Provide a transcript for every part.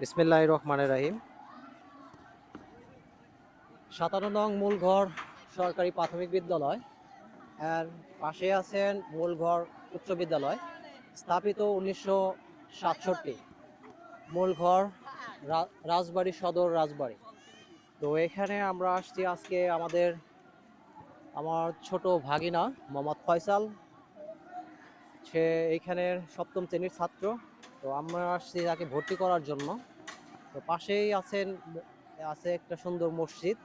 বিসমিল্লাহির রহমানির রহিম। ৫৭ নং মূলঘর সরকারি প্রাথমিক বিদ্যালয় এর পাশে আছেন মূলঘর উচ্চ বিদ্যালয়, স্থাপিত ১৯৬৭। মূলঘর রাজবাড়ী সদর রাজবাড়ী। তো এখানে আমরা আসছি আজকে আমার ছোট ভাগিনা মোহাম্মদ ফয়সাল, সে এইখানের সপ্তম শ্রেণীর ছাত্র। তো আমরা আসছি তাকে ভর্তি করার জন্য। তো পাশেই আছে একটা সুন্দর মসজিদ,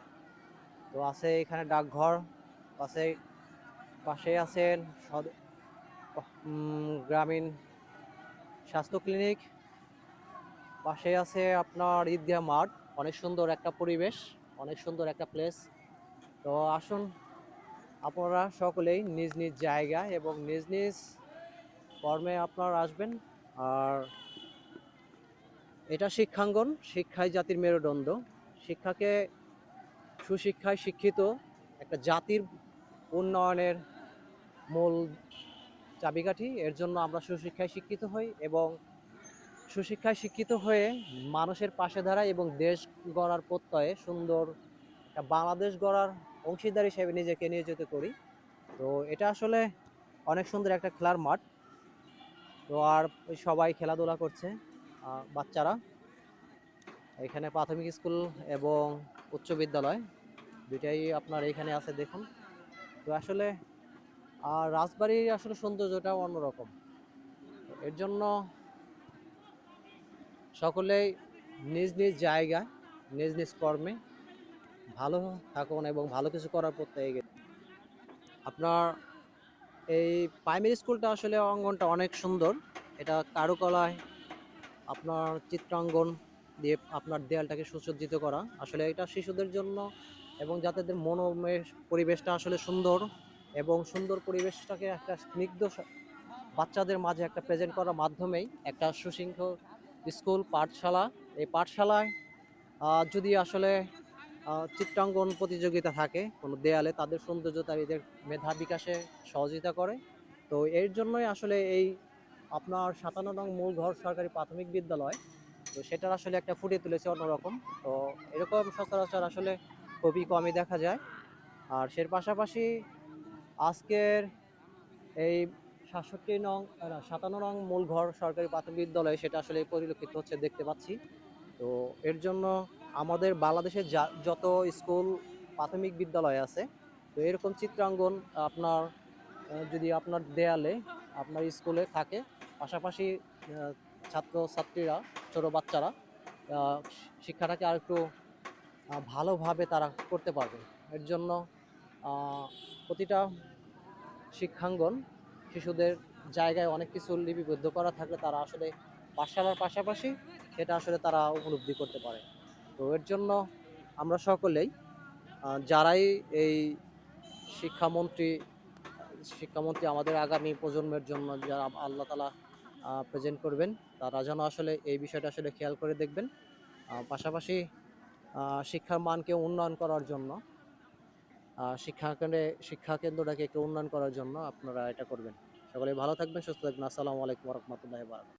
তো আছে এখানে ডাকঘর, পাশে পাশে আছেন গ্রামীণ স্বাস্থ্য ক্লিনিক, পাশে আছে আপনার ঈদগাহ মাঠ। অনেক সুন্দর একটা পরিবেশ, অনেক সুন্দর একটা প্লেস। তো আসুন আপনারা সকলেই নিজ নিজ জায়গা এবং নিজ নিজ কর্মে আপনারা আসবেন। আর এটা শিক্ষাঙ্গন, শিক্ষাই জাতির মেরুদণ্ড। শিক্ষাকে সুশিক্ষায় শিক্ষিত একটা জাতির উন্নয়নের মূল চাবিকাঠি। এর জন্য আমরা সুশিক্ষায় শিক্ষিত হই এবং সুশিক্ষায় শিক্ষিত হয়ে মানুষের পাশে দাঁড়াই এবং দেশ গড়ার প্রত্যয়ে সুন্দর একটা বাংলাদেশ গড়ার অংশীদার হিসেবে নিজেকে নিয়োজিত করি। তো এটা আসলে অনেক সুন্দর একটা খেলার মাঠ। তো আর সবাই খেলাধুলা করছে, বাচ্চারা। এখানে প্রাথমিক স্কুল এবং উচ্চ বিদ্যালয় দুইটাই আপনার এখানে আছে, দেখুন। তো আসলে রাজবাড়ির আসলে সৌন্দর্যটা অন্যরকম। এর জন্য সকলেই নিজ নিজ জায়গায় নিজ নিজ কর্মে ভালো থাকুন এবং ভালো কিছু করার প্রত্যয়ে আপনার এই প্রাইমারি স্কুলটা আসলে অঙ্গনটা অনেক সুন্দর। এটা কারুকলায় আপনার চিত্রাঙ্গন দিয়ে আপনার দেয়ালটাকে সুসজ্জিত করা। আসলে এটা শিশুদের জন্য এবং যাদের মনোমের পরিবেশটা আসলে সুন্দর, এবং সুন্দর পরিবেশটাকে একটা স্নিগ্ধ বাচ্চাদের মাঝে একটা প্রেজেন্ট করার মাধ্যমেই একটা সুশৃঙ্খল স্কুল পাঠশালা। এই পাঠশালায় যদি আসলে চিত্রাঙ্কন প্রতিযোগিতা থাকে কোনো দেয়ালে, তাদের সৌন্দর্যতা এদের মেধা বিকাশে সহযোগিতা করে। তো এর জন্যই আসলে এই আপনার ৫৭ নং মূলঘর সরকারি প্রাথমিক বিদ্যালয়, তো সেটার আসলে একটা ফুটিয়ে তুলেছে অন্যরকম। তো এরকম সচরাচর আসলে খুবই কমই দেখা যায়। আর সের পাশাপাশি আজকের এই ৫৭ নং মূলঘর সরকারি প্রাথমিক বিদ্যালয়, সেটা আসলে পরিলক্ষিত হচ্ছে, দেখতে পাচ্ছি। তো এর জন্য আমাদের বাংলাদেশের যত স্কুল প্রাথমিক বিদ্যালয় আছে, তো এরকম চিত্রাঙ্গন আপনার যদি আপনার দেয়ালে আপনার স্কুলে থাকে, পাশাপাশি ছাত্র ছাত্রীরা, ছোট বাচ্চারা শিক্ষাটাকে আর একটু ভালোভাবে তারা করতে পারবে। এর জন্য প্রতিটা শিক্ষাঙ্গন শিশুদের জায়গায় অনেক কিছু লিপিবদ্ধ করা থাকলে তারা আসলে পাঠশালার পাশাপাশি সেটা আসলে তারা উপলব্ধি করতে পারে। তো এর জন্য আমরা সকলেই যারাই এই শিক্ষামন্ত্রী শিক্ষামন্ত্রী আমাদের আগামী প্রজন্মের জন্য যারা আল্লাহ তালা প্রেজেন্ট করবেন, তারা যেন আসলে এই বিষয়টা আসলে খেয়াল করে দেখবেন। পাশাপাশি শিক্ষার মানকে উন্নয়ন করার জন্য, শিক্ষা কেন্দ্রটাকে একটু উন্নয়ন করার জন্য আপনারা এটা করবেন। সকলে ভালো থাকবেন, সুস্থ থাকবেন। আসসালামু আলাইকুম ওয়া রাহমাতুল্লাহি ওয়া বারাকাতুহু।